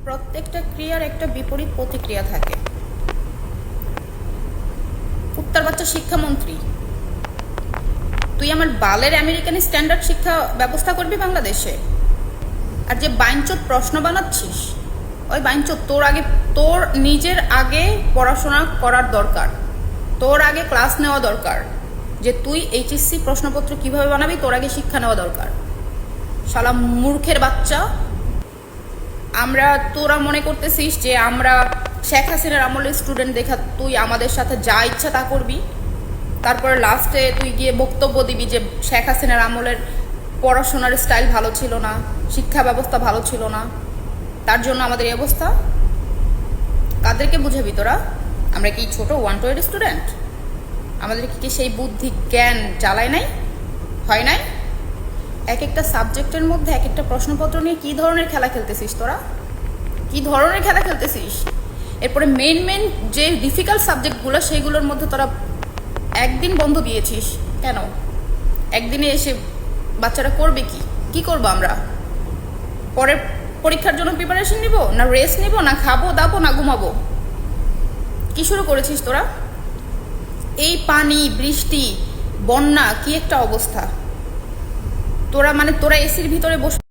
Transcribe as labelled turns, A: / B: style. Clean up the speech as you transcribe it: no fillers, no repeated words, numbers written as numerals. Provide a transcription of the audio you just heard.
A: প্রত্যেকটা ক্রিয়ার একটা বিপরীত প্রতিক্রিয়া থাকে। কুত্তার বাচ্চা শিক্ষামন্ত্রী, তুই আমার বালের আমেরিকান স্ট্যান্ডার্ড শিক্ষা ব্যবস্থা করবি বাংলাদেশে? আর যে বাইনচোদ প্রশ্ন বানাচ্ছিস, ওই বাইনচোদ তোর নিজের আগে পড়াশোনা করার দরকার, তোর আগে ক্লাস নেওয়া দরকার, যে তুই এইচএসসি প্রশ্নপত্র কিভাবে বানাবি, তোর আগে শিক্ষা নেওয়া দরকার। শালা মূর্খের বাচ্চা। তোরা মনে করতেছিস যে আমরা শেখ হাসিনার আমলের স্টুডেন্ট দেখা তুই আমাদের সাথে যা ইচ্ছা তা করবি, তারপরে লাস্টে তুই গিয়ে বক্তব্য দিবি যে শেখ হাসিনার আমলের পড়াশোনার স্টাইল ভালো ছিল না, শিক্ষা ব্যবস্থা ভালো ছিল না, তার জন্য আমাদের এই অবস্থা। কাদেরকে বুঝাবি তোরা? আমরা কি ছোট 1-2 স্টুডেন্ট? আমাদের কি সেই বুদ্ধি জ্ঞান জ্বালায় নাই, হয় নাই? এক একটা সাবজেক্টের মধ্যে এক একটা প্রশ্নপত্র নিয়ে কি ধরনের খেলা খেলতেছিস তোরা? কি ধরনের খেলা খেলতেছিস? এরপরে মেন যে ডিফিকাল্ট সাবজেক্টগুলো সেইগুলোর মধ্যে তোরা একদিন বন্ধ দিয়েছিস কেন? একদিনে এসে বাচ্চারা করবে কি করবো আমরা? পরের পরীক্ষার জন্য প্রিপারেশন নিব, না রেস্ট নিব, না খাবো দাবো, না ঘুমাবো? কি শুরু করেছিস তোরা? এই পানি, বৃষ্টি, বন্যা, কি একটা অবস্থা! তোরা এসির ভিতরে বসে